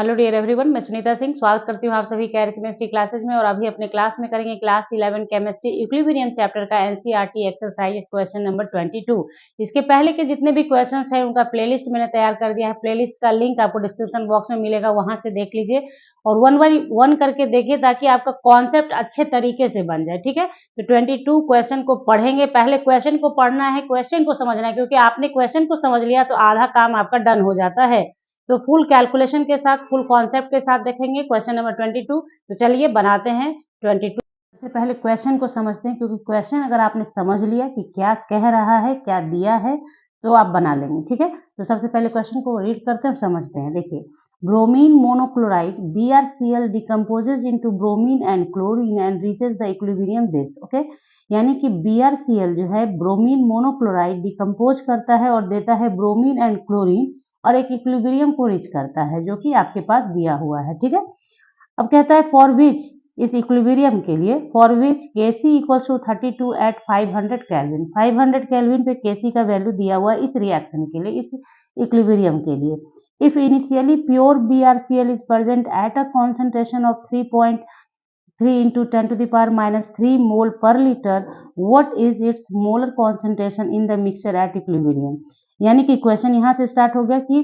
Hello dear everyone, मैं सुनीता सिंह स्वागत करती हूँ आप सभी कैर केमिस्ट्री क्लासेज में। और अभी अपने क्लास में करेंगे क्लास 11 केमिस्ट्री इक्विलिब्रियम चैप्टर का एनसीईआरटी एक्सरसाइज क्वेश्चन नंबर 22। इसके पहले के जितने भी क्वेश्चंस हैं उनका प्लेलिस्ट मैंने तैयार कर दिया है। प्लेलिस्ट का लिंक आपको डिस्क्रिप्शन बॉक्स में मिलेगा, वहां से देख लीजिए और वन बाई वन करके देखिए ताकि आपका कॉन्सेप्ट अच्छे तरीके से बन जाए। ठीक है, तो 22 क्वेश्चन को पढ़ेंगे। पहले क्वेश्चन को पढ़ना है, क्वेश्चन को समझना है, क्योंकि आपने क्वेश्चन को समझ लिया तो आधा काम आपका डन हो जाता है। तो फुल कैलकुलेशन के साथ, फुल कॉन्सेप्ट के साथ देखेंगे क्वेश्चन नंबर 22। तो चलिए बनाते हैं 22। सबसे पहले क्वेश्चन को समझते हैं, क्योंकि क्वेश्चन अगर आपने समझ लिया कि क्या कह रहा है, क्या दिया है, तो आप बना लेंगे। ठीक है, तो सबसे पहले क्वेश्चन को रीड करते हैं और समझते हैं। देखिए, bromine monochloride BrCl decomposes into bromine and chlorine and reaches the equilibrium this. Okay, यानी कि BrCl जो है ब्रोमीन मोनोक्लोराइड डिकम्पोज करता है और देता है ब्रोमीन एंड क्लोरीन और एक इक्विलिब्रियम को रीच करता है, जो कि आपके पास दिया हुआ है। ठीक है, अब कहता है फॉर विच, इस इक्विलिब्रियम के लिए, for which Kc equals to 32 at 500 kelvin. 500 kelvin पे Kc का वैल्यू दिया हुआ है इस रिएक्शन के लिए, इस इक्विलिब्रियम के लिए। If initially pure BrCl is present at a concentration of 3.3 into 10 to the power minus 3 mole per liter, what is its molar concentration in the mixture at equilibrium। यानी कि क्वेश्चन यहाँ से start हो गया कि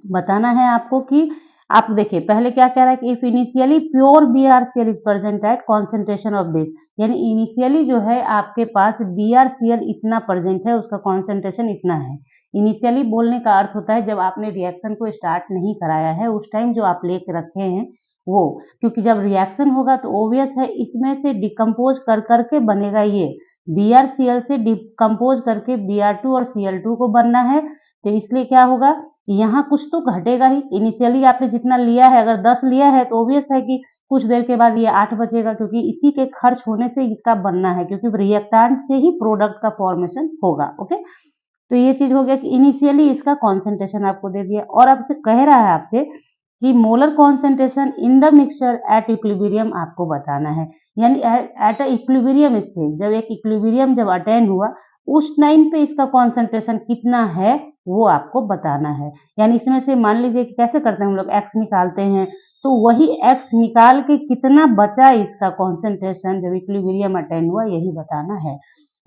बताना है आपको कि आप देखिए पहले क्या कह रहा है कि if initially pure BrCl is present at concentration of this, यानी इनिशियली जो है आपके पास BrCl इतना प्रेजेंट है, उसका कॉन्सेंट्रेशन इतना है। इनिशियली बोलने का अर्थ होता है जब आपने रिएक्शन को स्टार्ट नहीं कराया है, उस टाइम जो आप लेके रखे हैं वो, क्योंकि जब रिएक्शन होगा तो ओबियस है इसमें से डिकम्पोज कर करके बनेगा ये BrCl से डिकम्पोज करके Br2 और Cl2 को बनना है। तो इसलिए क्या होगा, यहाँ कुछ तो घटेगा ही। इनिशियली आपने जितना लिया है, अगर 10 लिया है तो ओबियस है कि कुछ देर के बाद ये 8 बचेगा, क्योंकि इसी के खर्च होने से इसका बनना है, क्योंकि रिएक्टेंट से ही प्रोडक्ट का फॉर्मेशन होगा। ओके, तो ये चीज हो गया कि इनिशियली इसका कॉन्सेंट्रेशन आपको दे दिया और अब कह रहा है आपसे कि molar concentration in the mixture at equilibrium आपको बताना है। यानी एट अ इक्विलिब्रियम स्टेज, जब एक इक्विलिब्रियम जब अटेंड हुआ उस टाइम पे इसका कॉन्सेंट्रेशन कितना है वो आपको बताना है। यानी इसमें से मान लीजिए कि कैसे करते हैं हम लोग, एक्स निकालते हैं, तो वही एक्स निकाल के कितना बचा इसका कॉन्सेंट्रेशन जब इक्विलिब्रियम अटेंड हुआ, यही बताना है।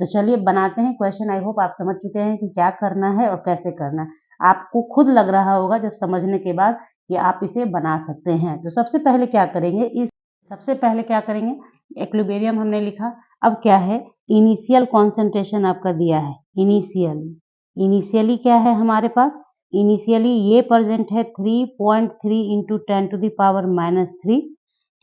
तो चलिए बनाते हैं क्वेश्चन। आई होप आप समझ चुके हैं कि क्या करना है और कैसे करना है। आपको खुद लग रहा होगा जब समझने के बाद कि आप इसे बना सकते हैं। तो सबसे पहले क्या करेंगे, इक्विलिब्रियम हमने लिखा। अब क्या है, इनिशियल कॉन्सेंट्रेशन आपका दिया है। इनिशियली क्या है हमारे पास, इनिशियली ये प्रेजेंट है 3.3 इंटू 10 टू द पावर -3।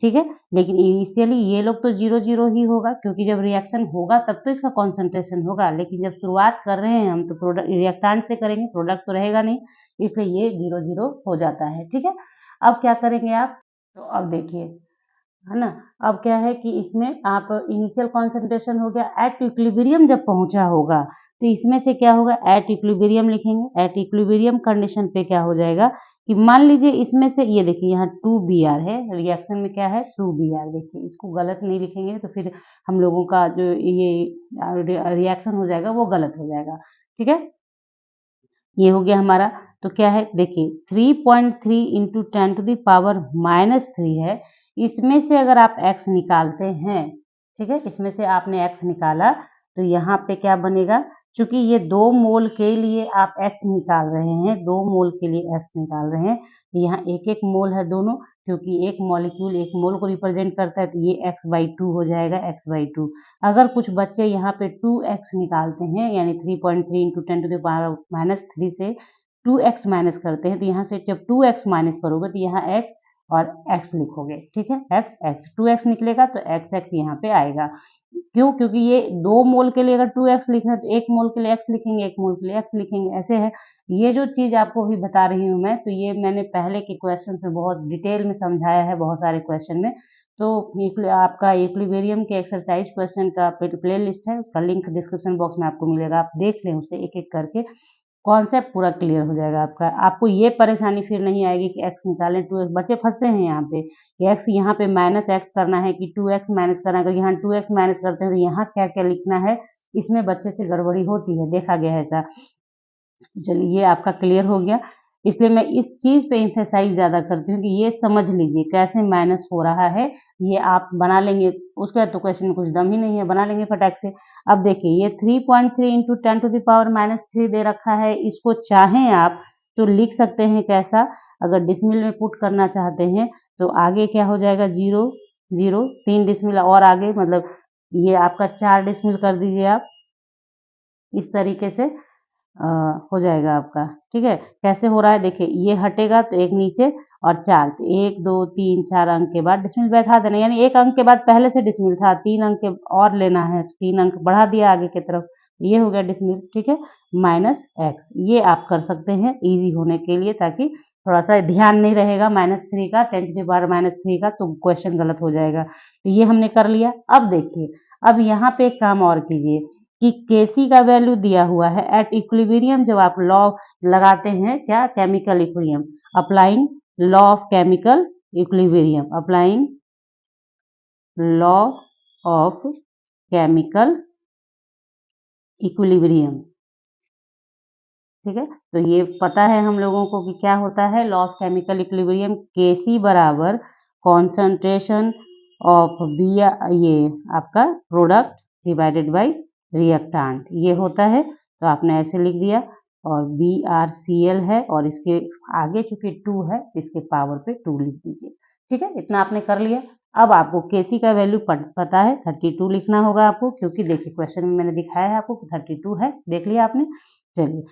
ठीक है, लेकिन इनिशियली ये लोग तो 0 0 ही होगा, क्योंकि जब रिएक्शन होगा तब तो इसका कॉन्सेंट्रेशन होगा, लेकिन जब शुरुआत कर रहे हैं हम तो प्रोडक्ट रिएक्टेंट से करेंगे, प्रोडक्ट तो रहेगा नहीं, इसलिए ये 0 0 हो जाता है। ठीक है, अब क्या करेंगे आप, तो अब देखिए है ना, अब क्या है कि इसमें आप इनिशियल कॉन्सेंट्रेशन हो गया, एट इक्विलिब्रियम जब पहुंचा होगा तो इसमें से क्या होगा, एट इक्विलिब्रियम लिखेंगे। एट इक्विलिब्रियम कंडीशन पे क्या हो जाएगा कि मान लीजिए इसमें से ये देखिए यहाँ 2Br है, रिएक्शन में क्या है 2Br। देखिए इसको गलत नहीं लिखेंगे तो फिर हम लोगों का जो ये रिएक्शन हो जाएगा वो गलत हो जाएगा। ठीक है, ये हो गया हमारा। तो क्या है देखिए 3.3 इंटू 10 टू द पावर -3 है, इसमें से अगर आप x निकालते हैं, ठीक है, इसमें से आपने x निकाला तो यहाँ पे क्या बनेगा, चूंकि ये 2 मोल के लिए आप x निकाल रहे हैं, 2 मोल के लिए x निकाल रहे हैं, तो यहाँ एक एक मोल है दोनों, क्योंकि एक मॉलिक्यूल एक मोल को रिप्रेजेंट करता है, तो ये x/2 हो जाएगा, x/2। अगर कुछ बच्चे यहाँ पे 2x निकालते हैं, यानी 3.3 इंटू 10 टू द पावर -3 से 2x माइनस करते हैं, तो यहाँ से जब 2x माइनस करोगे तो यहाँ x और x लिखोगे। ठीक है, x 2x निकलेगा तो x यहाँ पे आएगा। क्यों, क्योंकि ये 2 मोल के लिए अगर 2x लिखे तो 1 मोल के लिए x लिखेंगे, 1 मोल के लिए x लिखेंगे, ऐसे है। ये जो चीज आपको अभी बता रही हूँ मैं, तो ये मैंने पहले के क्वेश्चन में बहुत डिटेल में समझाया है, बहुत सारे क्वेश्चन में। तो आपका इक्विलिब्रियम के एक्सरसाइज क्वेश्चन का प्ले लिस्ट है, उसका लिंक डिस्क्रिप्शन बॉक्स में आपको मिलेगा, आप देख लें उसे एक एक करके, कॉन्सेप्ट पूरा क्लियर हो जाएगा आपका। आपको ये परेशानी फिर नहीं आएगी कि x निकालें 2x, बच्चे फंसते हैं यहाँ पे कि x यहाँ पे -x करना है कि 2x माइनस करना है। अगर यहाँ 2x माइनस करते हैं तो यहाँ क्या क्या लिखना है, इसमें बच्चे से गड़बड़ी होती है, देखा गया है ऐसा। चलिए ये आपका क्लियर हो गया। इसलिए मैं इस चीज़ पे एम्फेसाइज ज़्यादा करती हूँ कि ये समझ लीजिए कैसे माइनस हो रहा है, ये आप बना लेंगे, उसके बाद तो क्वेश्चन में कुछ दम ही नहीं है, बना लेंगे फटाक से। अब देखिए ये 3.3 इंटू 10⁻³ दे रखा है, इसको चाहें आप तो लिख सकते हैं कैसा, अगर डिसमिल में पुट करना चाहते हैं तो आगे क्या हो जाएगा 0 0 3 डिसमिल और आगे मतलब ये आपका 4 डिसमिल कर दीजिए आप, इस तरीके से हो जाएगा आपका, ठीक है। कैसे हो रहा है देखिए, ये हटेगा तो एक नीचे और 4 तो 1 2 3 4 अंक के बाद डिसमिल बैठा देना, यानी 1 अंक के बाद पहले से डिसमिल था, 3 अंक के और लेना है, 3 अंक बढ़ा दिया आगे की तरफ, ये हो गया डिसमिल, ठीक है। -x ये आप कर सकते हैं इजी होने के लिए, ताकि थोड़ा सा ध्यान नहीं रहेगा -3 का, 10⁻³ का, तो क्वेश्चन गलत हो जाएगा। तो ये हमने कर लिया। अब देखिए, अब यहाँ पे एक काम और कीजिए कि Kc का वैल्यू दिया हुआ है एट इक्विलिब्रियम, जब आप लॉ लगाते हैं क्या, chemical equilibrium, applying law of chemical equilibrium, applying law of chemical equilibrium, ठीक है। तो ये पता है हम लोगों को कि क्या होता है law of chemical equilibrium, Kc बराबर कॉन्सेंट्रेशन ऑफ बी, ये आपका प्रोडक्ट डिवाइडेड बाय रिएक्टेंट, ये होता है। तो आपने ऐसे लिख दिया, और BrCl है, और इसके आगे चूंकि 2 है इसके पावर पे 2 लिख दीजिए, ठीक है। इतना आपने कर लिया। अब आपको Kc का वैल्यू पता है, 32 लिखना होगा आपको, क्योंकि देखिए क्वेश्चन में मैंने दिखाया है आपको कि 32 है, देख लिया आपने। चलिए,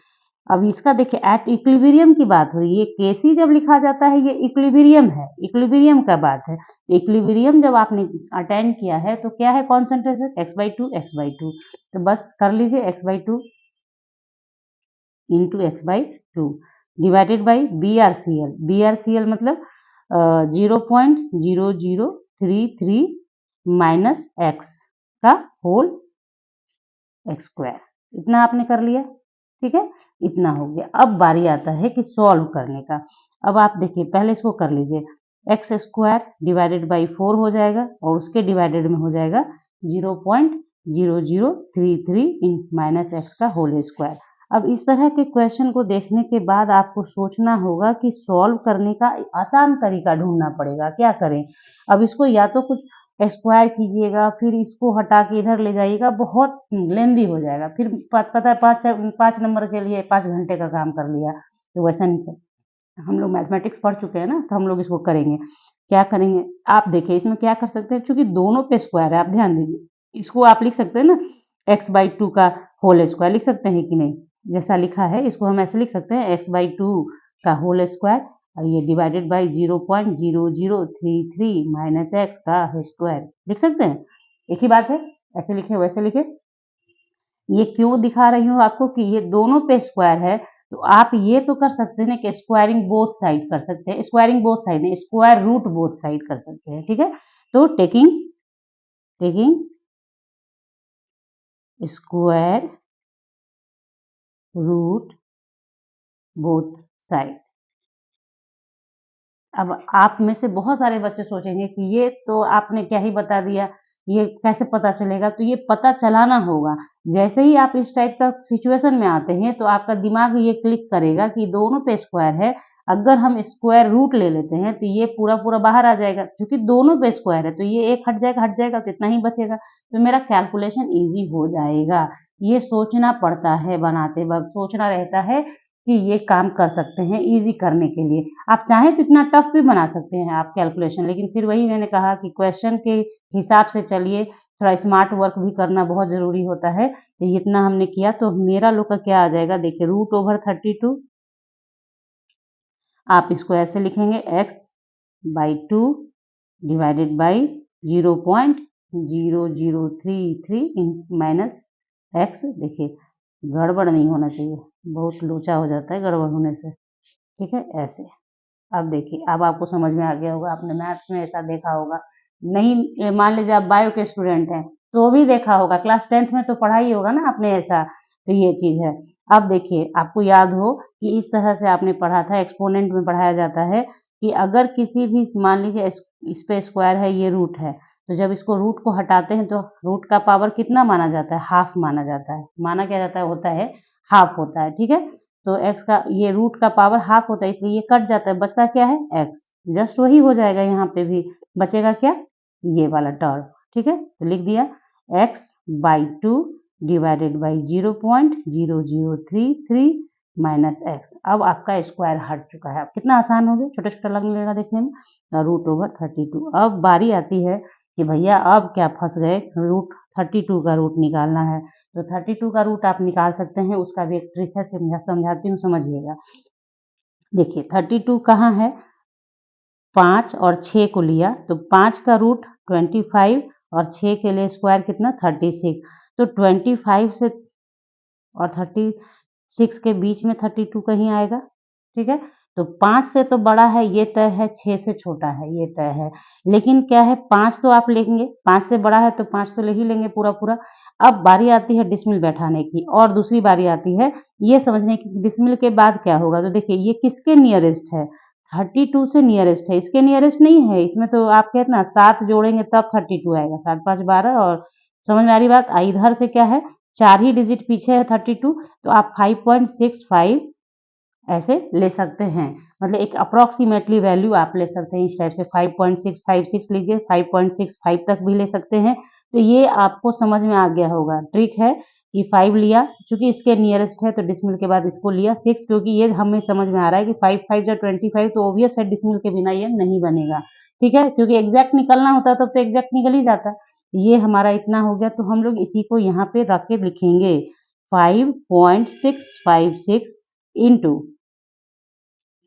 अब इसका देखिए एट इक्विलिब्रियम की बात हो रही है, Kc जब लिखा जाता है ये इक्विलिब्रियम है, इक्विलिब्रियम का बात है। इक्विलिब्रियम जब आपने अटेंड किया है तो क्या है कॉन्सेंट्रेशन, x/2 तो बस कर लीजिए x/2 into x/2 divided by BrCl मतलब 0.0033 माइनस x का होल स्क्वायर, इतना आपने कर लिया, ठीक है। इतना हो गया। अब बारी आता है कि सॉल्व करने का। अब आप देखिए पहले इसको कर लीजिए, x² डिवाइडेड बाई 4 हो जाएगा, और उसके डिवाइडेड में हो जाएगा 0.0033 माइनस x का होल स्क्वायर। अब इस तरह के क्वेश्चन को देखने के बाद आपको सोचना होगा कि सॉल्व करने का आसान तरीका ढूंढना पड़ेगा, क्या करें। अब इसको या तो कुछ स्क्वायर कीजिएगा, फिर इसको हटा के इधर ले जाइएगा, बहुत लेंदी हो जाएगा, फिर पता है 5 नंबर के लिए 5 घंटे का काम कर लिया, तो वैसा नहीं कर। हम लोग मैथमेटिक्स पढ़ चुके हैं ना, तो हम लोग इसको करेंगे। क्या करेंगे, आप देखिए इसमें क्या कर सकते हैं, चूंकि दोनों पे स्क्वायर है, आप ध्यान दीजिए, इसको आप लिख सकते हैं ना x/2 का होल स्क्वायर, लिख सकते हैं कि नहीं, जैसा लिखा है इसको हम ऐसे लिख सकते हैं x/2 का होल स्क्वायर, और ये डिवाइडेड बाई 0.0033 माइनस x का स्क्वायर, लिख सकते हैं। एक ही बात है, ऐसे लिखे वैसे लिखे। ये क्यों दिखा रही हूँ आपको कि ये दोनों पे स्क्वायर है, तो आप ये तो कर सकते हैं कि स्क्वायरिंग बोथ साइड कर सकते हैं, स्क्वायरिंग बोथ साइड नहीं, स्क्वायर रूट बोथ साइड कर सकते हैं, ठीक है। तो taking square root both side. अब आप में से बहुत सारे बच्चे सोचेंगे कि ये तो आपने क्या ही बता दिया, ये कैसे पता चलेगा, तो ये पता चलाना होगा। जैसे ही आप इस टाइप का सिचुएशन में आते हैं तो आपका दिमाग ये क्लिक करेगा कि दोनों पे स्क्वायर है, अगर हम स्क्वायर रूट ले लेते हैं तो ये पूरा पूरा बाहर आ जाएगा, क्योंकि दोनों पे स्क्वायर है तो ये एक हट जाएगा तो इतना ही बचेगा, तो मेरा कैलकुलेशन ईजी हो जाएगा। ये सोचना पड़ता है, बनाते वक्त सोचना रहता है कि ये काम कर सकते हैं इजी करने के लिए। आप चाहें तो इतना टफ भी बना सकते हैं आप कैलकुलेशन, लेकिन फिर वही मैंने कहा कि क्वेश्चन के हिसाब से चलिए, थोड़ा स्मार्ट वर्क भी करना बहुत ज़रूरी होता है। तो इतना हमने किया, तो मेरा लोग का क्या आ जाएगा देखिए, √32, आप इसको ऐसे लिखेंगे x/2 divided by 0.0033 minus x। देखिए गड़बड़ नहीं होना चाहिए, बहुत लोचा हो जाता है गड़बड़ होने से, ठीक है, ऐसे। अब देखिए, अब आपको समझ में आ गया होगा, आपने मैथ्स में ऐसा देखा होगा, नहीं मान लीजिए आप बायो के स्टूडेंट हैं तो भी देखा होगा, क्लास 10th में तो पढ़ा ही होगा ना आपने ऐसा, तो ये चीज़ है। अब देखिए आपको याद हो कि इस तरह से आपने पढ़ा था, एक्सपोनेंट में पढ़ाया जाता है कि अगर किसी भी मान लीजिए इस पे स्क्वायर है, ये रूट है, तो जब इसको रूट को हटाते हैं तो रूट का पावर कितना माना जाता है, हाफ माना जाता है, माना क्या जाता है, होता है हाफ होता है, ठीक है। तो x का ये रूट का पावर हाफ होता है, इसलिए ये कट जाता है, बचता क्या है x, जस्ट वही हो जाएगा, यहाँ पे भी बचेगा क्या, ये वाला टर्म। ठीक है, तो लिख दिया x/2 divided by 0.0033 minus x। अब आपका स्क्वायर हट चुका है। अब कितना आसान हो गया, छोटा छोटा लगने लगेगा देखने में, √32। अब बारी आती है कि भैया अब क्या फंस गए, √32 का रूट निकालना है। तो 32 का रूट आप निकाल सकते हैं, उसका भी एक ट्रिक है, समझाती हूँ, समझिएगा। देखिए 32 कहाँ है, 5 और 6 को लिया तो 5 का रूट 25 और 6 के लिए स्क्वायर कितना 36। तो 25 से और 36 के बीच में 32 कहीं आएगा। ठीक है, तो 5 से तो बड़ा है ये तय है, 6 से छोटा है ये तय है, लेकिन क्या है 5 तो आप लेंगे, 5 से बड़ा है तो 5 तो ले ही लेंगे पूरा पूरा। अब बारी आती है डिसमिल बैठाने की, और दूसरी बारी आती है ये समझने की डिसमिल के बाद क्या होगा। तो देखिए ये किसके नियरेस्ट है, 32 से नियरेस्ट है, इसके नियरेस्ट नहीं है। इसमें तो आप कहते ना 7 जोड़ेंगे तब 32 आएगा, 7 5 12। और समझ में आ रही बात, इधर से क्या है 4 ही डिजिट पीछे है 32, तो आप 5.65 ऐसे ले सकते हैं, मतलब एक अप्रॉक्सीमेटली वैल्यू आप ले सकते हैं इस टाइप से, 5.656 लीजिए, 5.65 तक भी ले सकते हैं। तो ये आपको समझ में आ गया होगा, ट्रिक है कि 5 लिया, चूंकि इसके नियरेस्ट है तो डिसमिल के बाद इसको लिया 6, क्योंकि ये हमें समझ में आ रहा है कि 5 5 जा 25, तो ऑब्वियस है डिसमिल के बिना ये नहीं बनेगा। ठीक है, क्योंकि एग्जैक्ट निकलना होता है तब तो एग्जैक्ट निकल ही जाता है। ये हमारा इतना हो गया, तो हम लोग इसी को यहाँ पे रख के लिखेंगे 5.656 इंटू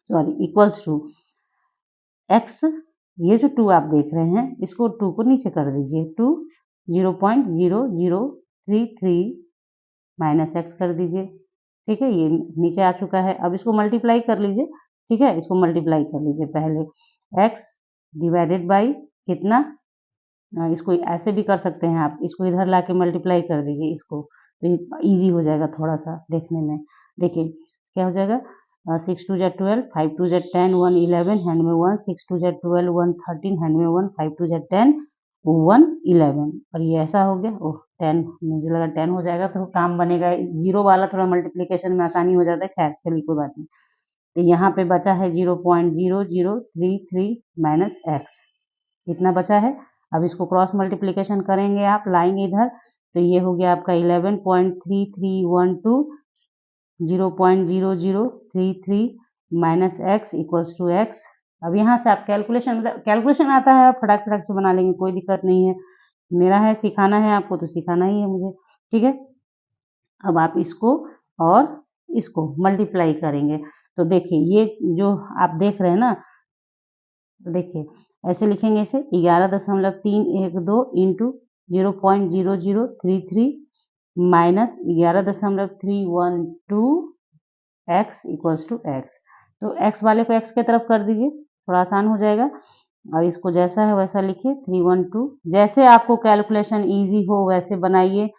इक्वल्स टू x, ये जो 2 आप देख रहे हैं इसको 2 को नीचे कर दीजिए, 2 0.0033 माइनस x कर दीजिए। ठीक है, ये नीचे आ चुका है। अब इसको मल्टीप्लाई कर लीजिए। ठीक है, इसको मल्टीप्लाई कर लीजिए पहले, x डिवाइडेड बाई कितना, इसको ऐसे भी कर सकते हैं आप, इसको इधर ला के मल्टीप्लाई कर दीजिए इसको, तो ईजी हो जाएगा थोड़ा सा देखने में। देखिए क्या हो जाएगा, 6 2 जा 12, 5 2 जा 10, 1 11 हैंड में 1, 6 2 जा 12, 1 13 हैंड में 1, 5 2 जा 10, 1 11। और ये ऐसा हो गया, ओह 10, मुझे लगा 10 हो जाएगा तो काम बनेगा, जीरो वाला थोड़ा मल्टीप्लिकेशन में आसानी हो जाता है, खैर चलिए कोई बात नहीं। तो यहाँ पे बचा है 0.0033 माइनस एक्स, इतना बचा है। अब इसको क्रॉस मल्टीप्लिकेशन करेंगे, आप लाएंगे इधर, तो ये हो गया आपका 11.3312 0.0033 minus X equals to X. अब यहाँ से आप कैलकुलेशन आता है, आप फटाक फटाक से बना लेंगे, कोई दिक्कत नहीं है। मेरा है सिखाना है आपको, तो सिखाना ही है मुझे। ठीक है, अब आप इसको और इसको मल्टीप्लाई करेंगे, तो देखिए ये जो आप देख रहे हैं ना, तो देखिए ऐसे लिखेंगे, इसे 11.312 into 0.0033 minus 11.312 X equals to X. तो एक्स वाले को एक्स के तरफ कर दीजिए, थोड़ा आसान हो जाएगा। और इसको जैसा है वैसा लिखिए 312, जैसे आपको कैलकुलेशन इजी हो वैसे बनाइए।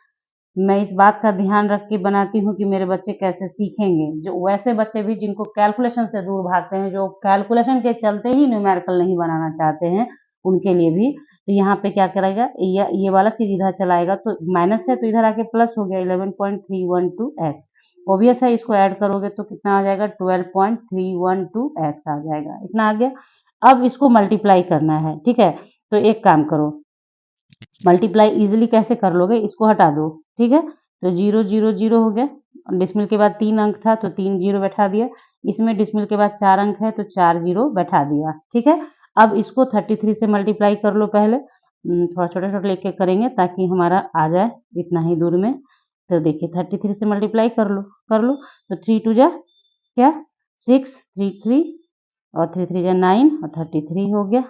मैं इस बात का ध्यान रख के बनाती हूँ कि मेरे बच्चे कैसे सीखेंगे, जो वैसे बच्चे भी जिनको कैलकुलेशन से दूर भागते हैं, जो कैलकुलेशन के चलते ही न्यूमेरिकल नहीं बनाना चाहते हैं, उनके लिए भी। तो यहाँ पे क्या करेगा, ये वाला चीज इधर चलाएगा, तो माइनस है तो इधर आके प्लस हो गया 11.312 एक्स। ऑब्वियस है, इसको ऐड करोगे तो कितना आ जाएगा 12.312 एक्स आ जाएगा, इतना आ गया। अब इसको मल्टीप्लाई करना है। ठीक है, तो एक काम करो, मल्टीप्लाई इजीली कैसे कर लोगे, इसको हटा दो। ठीक है, तो 0 0 0 हो गया, डिसमिल के बाद 3 अंक था तो 3 0 बैठा दिया, इसमें डिसमिल के बाद 4 अंक है तो 4 0 बैठा दिया। ठीक है, अब इसको 33 से मल्टीप्लाई कर लो पहले, थोड़ा छोटा छोटा लेके करेंगे ताकि हमारा आ जाए इतना ही दूर में। तो देखिए 33 से मल्टीप्लाई कर लो, तो 3 2 जा क्या 6, 3 3 और 3 3 जा 9 और 33 हो गया।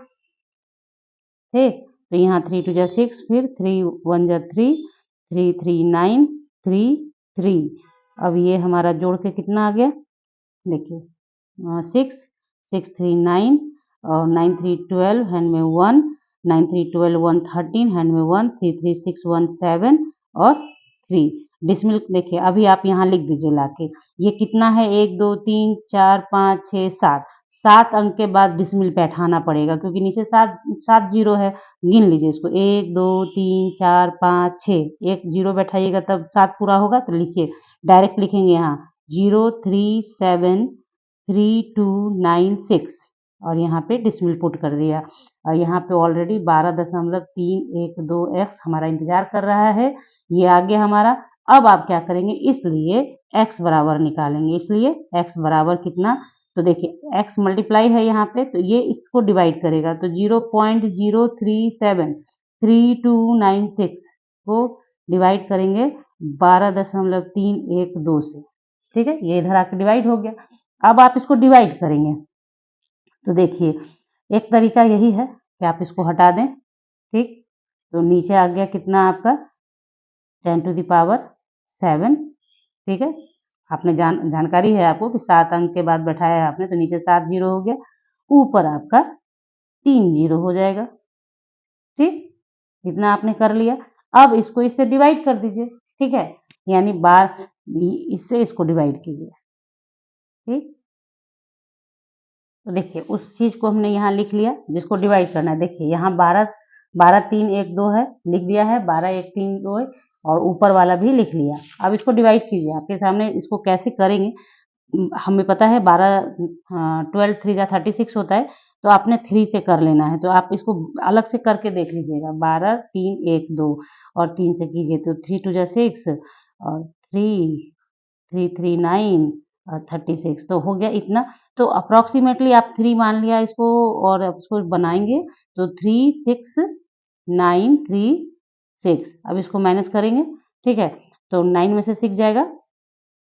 ठीक, तो यहाँ 3 2 जा 6, फिर 3 1 जा 3, 3 3 9 3 3। अब ये हमारा जोड़ के कितना आ गया, देखिए 6 6 3 9 और 9 3 12 हैंड में 1, 9 3 12 1 13 हैंड में 1, 3 3 6 1 7 और 3। डिसमिल देखिए अभी आप यहाँ लिख दीजिए लाके, ये कितना है 1 2 3 4 5 6 7, 7 अंक के बाद डिसमिल बैठाना पड़ेगा, क्योंकि नीचे 7 जीरो है। गिन लीजिए इसको, 1 2 3 4 5 6, एक जीरो बैठाइएगा तब 7 पूरा होगा, तो लिखिए डायरेक्ट लिखेंगे यहाँ 0373296 और यहाँ पे डिसमिल पुट कर दिया और यहाँ पे ऑलरेडी 12.312x हमारा इंतजार कर रहा है। ये आ गया हमारा। अब आप क्या करेंगे, इसलिए x बराबर निकालेंगे। इसलिए x बराबर कितना, तो देखिए x मल्टीप्लाई है यहाँ पे, तो ये इसको डिवाइड करेगा तो 0.0373296 को डिवाइड करेंगे 12.312 से। ठीक है, ये इधर आके डिवाइड हो गया। अब आप इसको डिवाइड करेंगे तो देखिए एक तरीका यही है कि आप इसको हटा दें। ठीक, तो नीचे आ गया कितना आपका 10⁻7। ठीक है, आपने जानकारी है आपको कि 7 अंक के बाद बैठाया है आपने, तो नीचे 7 जीरो हो गया, ऊपर आपका 3 जीरो हो जाएगा। ठीक, इतना आपने कर लिया। अब इसको इससे डिवाइड कर दीजिए। ठीक है, यानी इससे इसको डिवाइड कीजिए। ठीक, तो देखिए उस चीज को हमने यहाँ लिख लिया जिसको डिवाइड करना है। देखिए यहाँ 12 3 1 2 है, लिख दिया है 12 1 3 2 है, और ऊपर वाला भी लिख लिया। अब इसको डिवाइड कीजिए, आपके सामने इसको कैसे करेंगे हमें पता है। 12 3 जा 36 होता है, तो आपने 3 से कर लेना है। तो आप इसको अलग से करके देख लीजिएगा। 12 3 1 2 और 3 से कीजिए तो 3 2 जा 6 और 3 3 3 9 और 36, तो हो गया इतना। तो अप्रॉक्सीमेटली आप 3 मान लिया इसको और इसको बनाएंगे तो 36936। अब इसको माइनस करेंगे। ठीक है, तो 9 में से 6 जाएगा,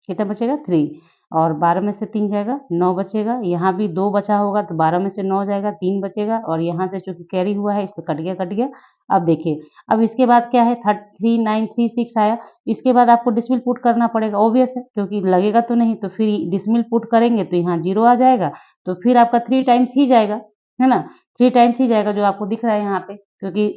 कितना बचेगा 3, और 12 में से 3 जाएगा 9 बचेगा। यहाँ भी 2 बचा होगा तो 12 में से 9 जाएगा 3 बचेगा, और यहाँ से चूंकि कैरी हुआ है इसलिए कट गया। अब देखिए, अब इसके बाद क्या है 3936 आया। इसके बाद आपको डिसमिल पुट करना पड़ेगा, ऑब्वियस है, क्योंकि लगेगा तो नहीं। तो फिर डिसमिल पुट करेंगे तो यहाँ 0 आ जाएगा, तो फिर आपका 3 टाइम्स ही जाएगा, है ना। 3 टाइम्स ही जाएगा जो आपको दिख रहा है यहाँ पे, क्योंकि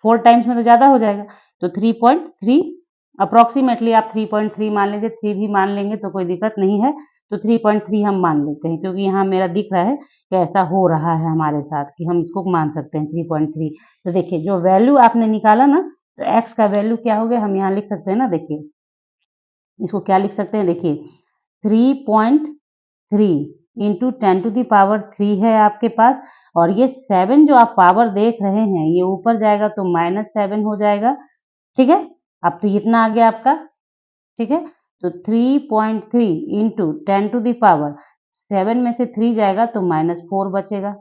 4 टाइम्स में तो ज़्यादा हो जाएगा। तो 3.3 अप्रॉक्सीमेटली आप 3.3 मान लीजिए, 3 भी मान लेंगे तो कोई दिक्कत नहीं है। तो 3.3 हम मान लेते हैं, क्योंकि यहाँ मेरा दिख रहा है कि ऐसा हो रहा है हमारे साथ कि हम इसको मान सकते हैं 3.3। तो देखिए जो वैल्यू आपने निकाला ना, तो x का वैल्यू क्या हो गया, हम यहाँ लिख सकते हैं ना। देखिए इसको क्या लिख सकते हैं, देखिए 3.3 इंटू 10⁻³ है आपके पास, और ये 7 जो आप पावर देख रहे हैं ये ऊपर जाएगा तो -7 हो जाएगा। ठीक है, अब तो इतना आ गया आपका। ठीक है, तो 3.3 इंटू 10⁻7 में से 3 जाएगा तो -4 बचेगा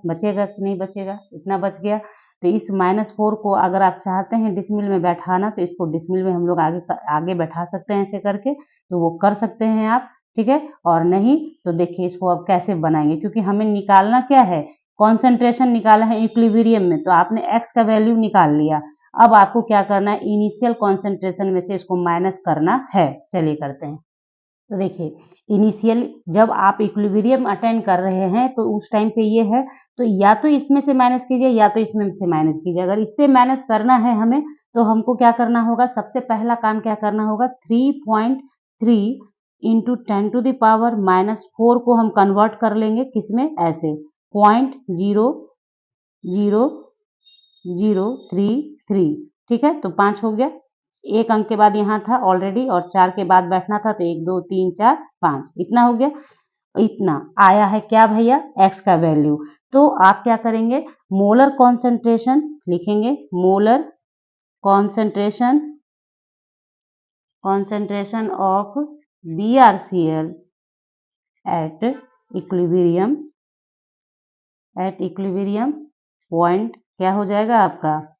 कि नहीं बचेगा, इतना बच गया। तो इस -4 को अगर आप चाहते हैं डिसमिल में बैठाना तो इसको डिसमिल में हम लोग आगे बैठा सकते हैं ऐसे करके, तो वो कर सकते हैं आप। ठीक है, और नहीं तो देखिए इसको अब कैसे बनाएंगे, क्योंकि हमें निकालना क्या है, कॉन्सेंट्रेशन निकाला है इक्विलिब्रियम में, तो आपने x का वैल्यू निकाल लिया। अब आपको क्या करना है, इनिशियल कॉन्सेंट्रेशन में से इसको माइनस करना है। चलिए करते हैं। तो देखिए इनिशियल जब आप इक्विलिब्रियम अटेंड कर रहे हैं तो उस टाइम पे ये है, तो या तो इसमें से माइनस कीजिए या तो इसमें से माइनस कीजिए। अगर इससे माइनस करना है हमें, तो हमको क्या करना होगा, सबसे पहला काम क्या करना होगा, 3.3 इंटू 10⁻⁻4 को हम कन्वर्ट कर लेंगे किसमें, ऐसे 0.00033। ठीक है, तो 5 हो गया। एक अंक के बाद यहाँ था ऑलरेडी, और 4 के बाद बैठना था, तो 1 2 3 4 5 इतना हो गया। इतना आया है क्या भैया, x का वैल्यू। तो आप क्या करेंगे, मोलर कॉन्सेंट्रेशन लिखेंगे, molar concentration of BrCl at equilibrium point क्या हो जाएगा आपका,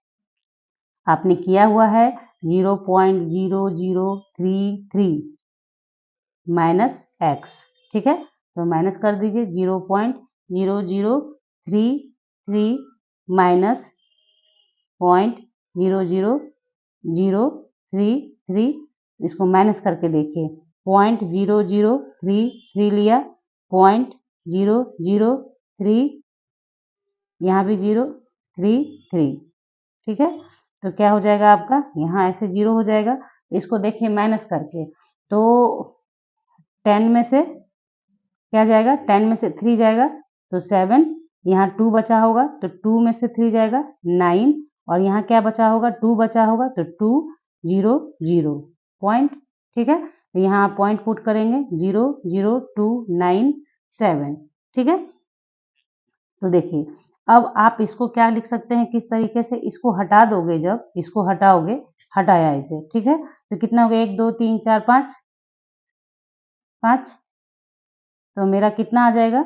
आपने किया हुआ है 0.0033 माइनस x। ठीक है, तो माइनस कर दीजिए 0.0033 माइनस 0.00033, इसको माइनस करके देखिए। 0.0033 लिया, 0.003, यहाँ भी 0.33। ठीक है, तो क्या हो जाएगा आपका, यहाँ ऐसे 0 हो जाएगा। इसको देखिए माइनस करके, तो 10 में से क्या जाएगा, 10 में से 3 जाएगा तो 7, यहाँ 2 बचा होगा तो 2 में से 3 जाएगा 9, और यहाँ क्या बचा होगा, 2 बचा होगा तो 2 0 0 पॉइंट। ठीक है, तो यहाँ आप पॉइंट पुट करेंगे 00297, ठीक है। तो देखिए अब आप इसको क्या लिख सकते हैं, किस तरीके से इसको हटा दोगे, जब इसको हटाओगे, हटाया इसे, ठीक है, तो कितना हो गया 1 2 3 4 5, 5, तो मेरा कितना आ जाएगा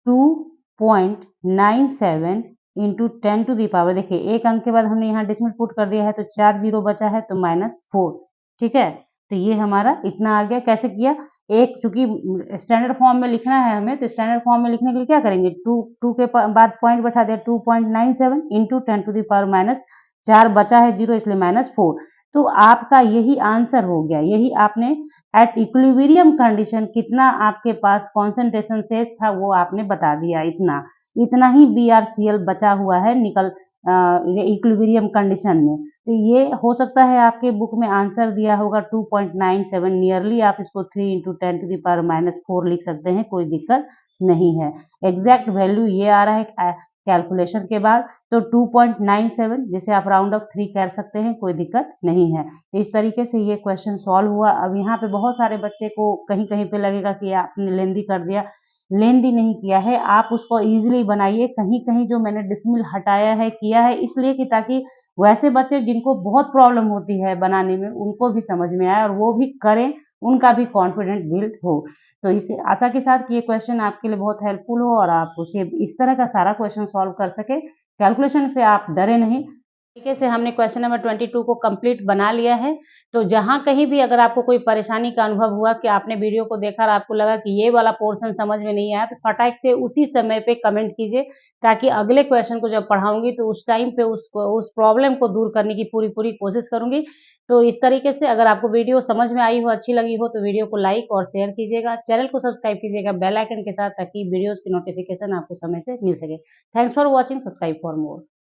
2.97 इंटू 10 टू दी पावर, देखिए एक अंक के बाद हमने यहाँ डेसिमल पुट कर दिया है तो 4 जीरो बचा है तो -4, ठीक है। तो ये हमारा इतना आ गया। कैसे किया, एक चूंकि स्टैंडर्ड फॉर्म में लिखना है हमें, तो स्टैंडर्ड फॉर्म में लिखने के लिए क्या करेंगे, टू के बाद पॉइंट बैठा दिया, 2.97 इंटू 10 टू दी पावर -4 बचा है जीरो, इसलिए -4। तो आपका यही आंसर हो गया, यही आपने एट इक्विलिब्रियम कंडीशन कितना आपके पास कॉन्सेंट्रेशन शेष था वो आपने बता दिया, इतना ही BrCl बचा हुआ है निकल इक्विलिब्रियम कंडीशन में। तो ये हो सकता है आपके बुक में आंसर दिया होगा 2.97, नियरली आप इसको 3 इंटू 10 टू दी पावर -4 लिख सकते हैं, कोई दिक्कत नहीं है। एग्जैक्ट वैल्यू ये आ रहा है कैलकुलेशन के बाद, तो 2.97 जिसे आप राउंड ऑफ 3 कर सकते हैं, कोई दिक्कत नहीं है। तो इस तरीके से ये क्वेश्चन सॉल्व हुआ। अब यहाँ पे बहुत सारे बच्चे को कहीं कहीं पे लगेगा कि आपने लेंदी कर दिया, लेंदी नहीं किया है, आप उसको इजीली बनाइए। कहीं कहीं जो मैंने डिसमिल हटाया है किया है इसलिए कि ताकि वैसे बच्चे जिनको बहुत प्रॉब्लम होती है बनाने में उनको भी समझ में आए और वो भी करें, उनका भी कॉन्फिडेंट बिल्ड हो। तो इसे आशा के साथ कि ये क्वेश्चन आपके लिए बहुत हेल्पफुल हो और आप उसे इस तरह का सारा क्वेश्चन सॉल्व कर सके। कैलकुलेशन से आप डरे नहीं। तरीके से हमने क्वेश्चन नंबर 22 को कंप्लीट बना लिया है। तो जहां कहीं भी अगर आपको कोई परेशानी का अनुभव हुआ कि आपने वीडियो को देखा और आपको लगा कि ये वाला पोर्शन समझ में नहीं आया, तो फटाक से उसी समय पे कमेंट कीजिए, ताकि अगले क्वेश्चन को जब पढ़ाऊंगी तो उस टाइम पे उस प्रॉब्लम को दूर करने की पूरी पूरी कोशिश करूंगी। तो इस तरीके से अगर आपको वीडियो समझ में आई हो, अच्छी लगी हो, तो वीडियो को लाइक और शेयर कीजिएगा, चैनल को सब्सक्राइब कीजिएगा बेल आइकन के साथ, ताकि वीडियोस की नोटिफिकेशन आपको समय से मिल सके। Thanks for watching, subscribe for more.